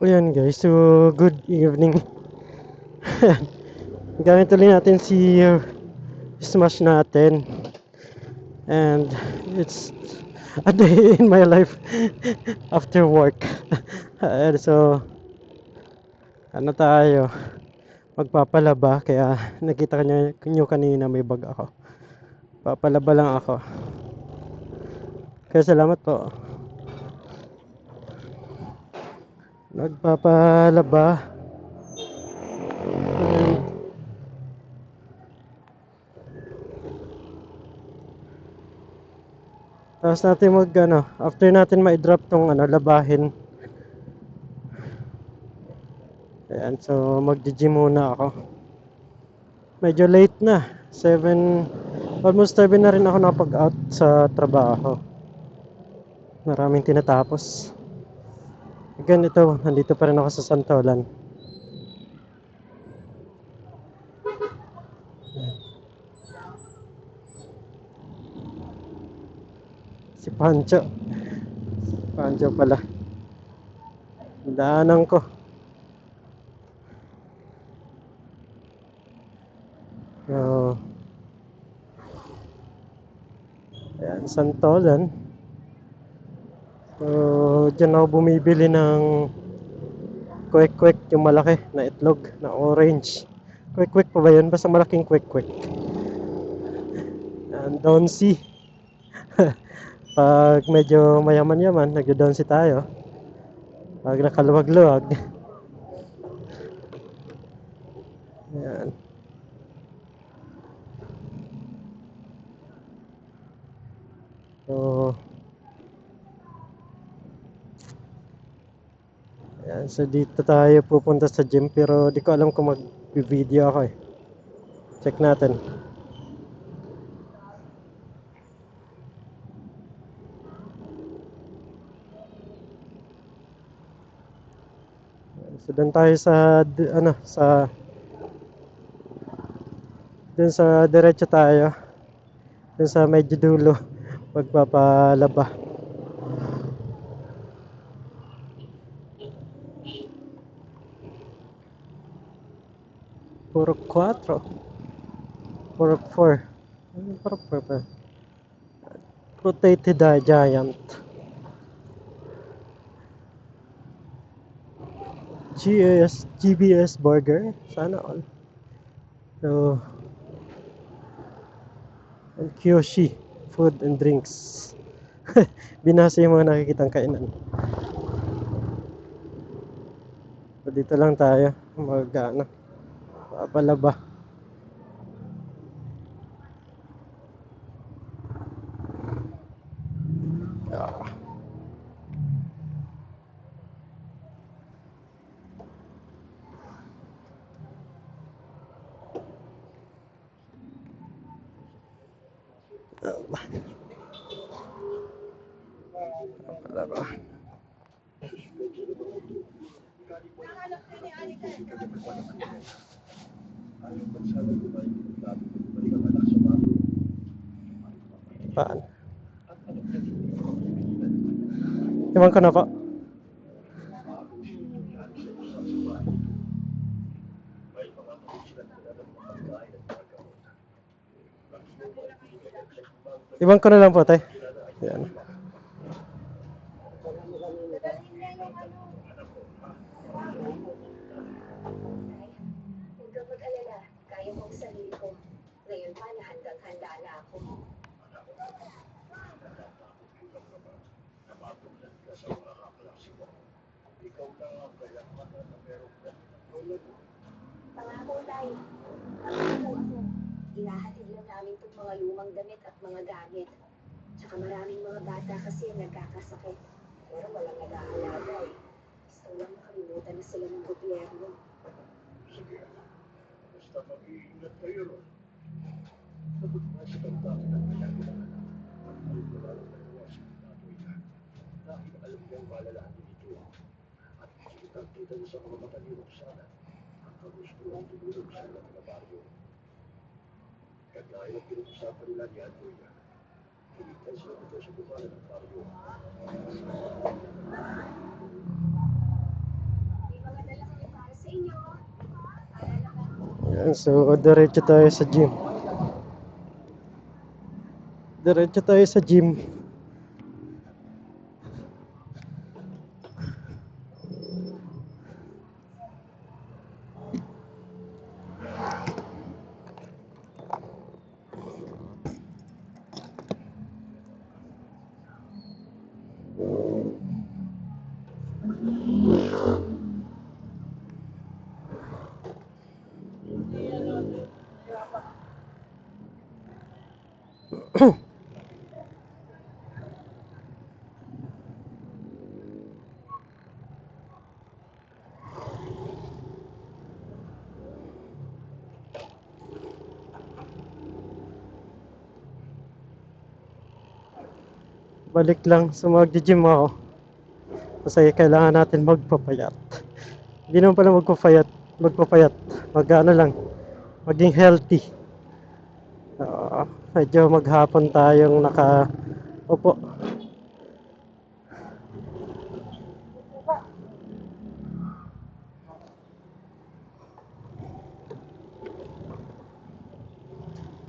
Ayan guys, so good evening. Gamit ulit natin si Smash natin. And it's a day in my life after work. And so, ano tayo, magpapalaba. Kaya nakita nyo kanina may bag ako. Papalaba lang ako. Kaya salamat po. Nagpapalaba. Tapos natin after natin ma-drop tong labahin. Ayan, so mag-gym muna ako. Medyo late na. 7, almost 7 na rin ako napag-out sa trabaho. Maraming tinatapos. Again, nandito pa rin ako sa Santolan. Si Pancho. Pancho pala. Daanan ko. So, ayan, Santolan. So, dyan ako bumibili ng kwek-kwek, yung malaki na itlog, na orange. Kwek-kwek pa ba yun? Basta malaking kwek-kwek. And Donsi. Pag medyo mayaman-yaman, nag-Donsi tayo. Pag nakaluwag-luwag. Ayan. So, ayan. So, dito tayo pupunta sa gym. Pero di ko alam kung mag-video ako eh. Check natin. So, doon tayo doon sa diretso tayo. Doon sa medyo dulo. Magpapalaba. Puro 4. Puro 4. Puro 4 pa. Rotated Giant. GBS Burger. Sana all. So, and Kyoshi Food and Drinks. Binasa yung mga nakikitang kainan. So, dito lang tayo. Papalaba. Ah. Papalaba. Paan? Iwan ko na po. Iwan ko na lang po, tay. Yan. Huwag kang mag-alala, kaya ko ang sarili ko. Ngayon pa, handang-handa na ako. Pangako tayo. Pangako ako. Ihahatid lang namin itong mga lumang damit at mga gamit. Tsaka maraming mga bata kasi ang nagkakasakit. Pero walang nag-aalaga eh. Gusto lang makalimutan na sila ng gobyerno. Sige, basta mag-iingat kayo ron. Sabot na sa tanda ng ginagawa na. Ay wala lang naiwasan ng tatoy na. Dahil alam niyang malalahan dito. At kitang-kita niya sa mga mata ni Roxana ang kagustuhan tumulong sa mga baryo. Kagaya ng pinag-usapan nila ni Antonia, hinintay sila dito sa bumala ng baryo. So, diretso tayo sa gym. Diretso tayo sa gym. Balik lang. So, mag-gym ako. Kasi kailangan natin magpapayat. Hindi naman pala magpapayat. Mag-ano lang. Maging healthy. Medyo maghapon tayong upo.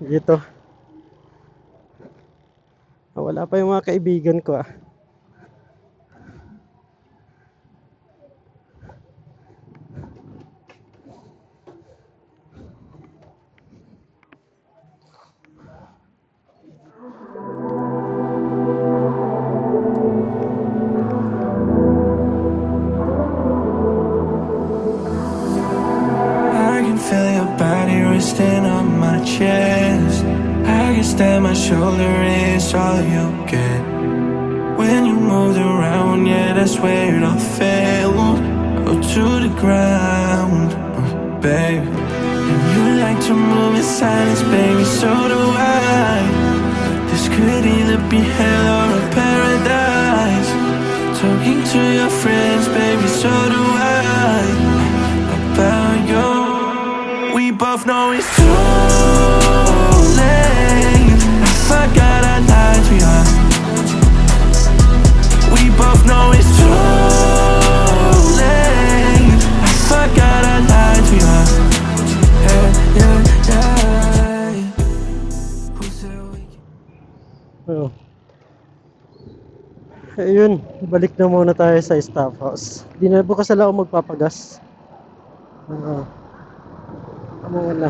Dito. Wala pa yung mga kaibigan ko ah. I can feel your body resting on my chest. I guess that my shoulder is all you get. When you moved around, yeah, that's where it all fell. Oh, to the ground, babe. And you like to move in silence, baby, so do I. This could either be hell or a paradise. Talking to your friends, baby, so do I. About you, we both know it's too late. I forgot I lied to you. We both know it's too late. I forgot I lied to you. Yeah, yeah, yeah. Who said we Oh. Ayun, balik na muna tayo sa staff house. Di na bukas na lang ako magpapagas. Muna.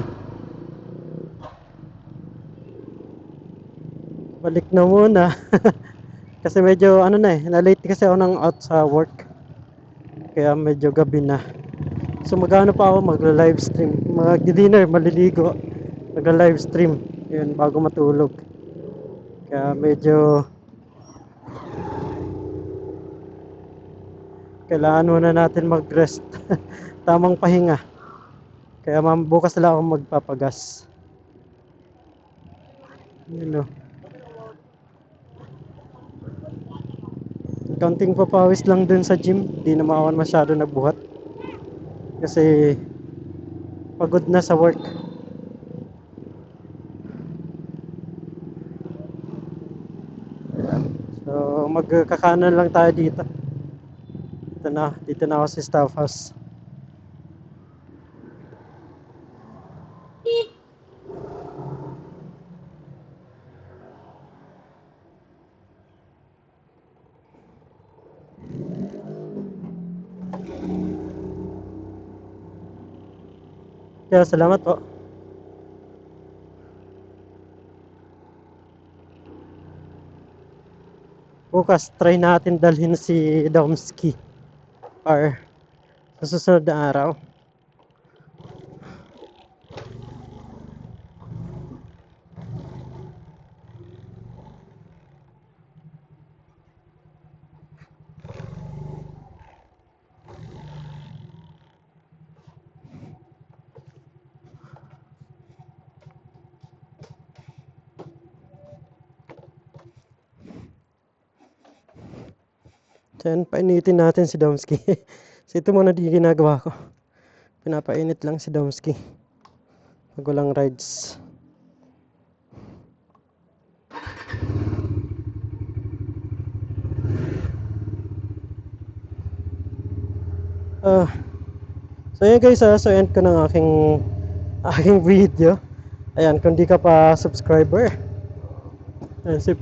Balik na muna. Kasi medyo na-late kasi ako ng out sa work. Kaya medyo gabi na. So magano pa ako magla-live stream. Mag-dinner, maliligo. Magla-live stream. Yun, bago matulog. Kaya medyo kailangan muna natin mag-rest. Tamang pahinga. Kaya bukas na lang ako magpapagas. Yun o. Counting papawis lang dun sa gym. Di naman ako masyado nagbuhat. Kasi pagod na sa work. So magkakanan lang tayo dito. Dito na ako sa staff house. Kaya salamat po. Bukas try natin dalhin si Domsky or sa susunod na araw. Then, painitin natin si Domsky. So, ito muna di ginagawa ko. Pinapainit lang si Domsky. Pag walang rides. So, yun guys, so end ko ng aking aking video. Ayan, kung di ka pa subscriber, ayan, so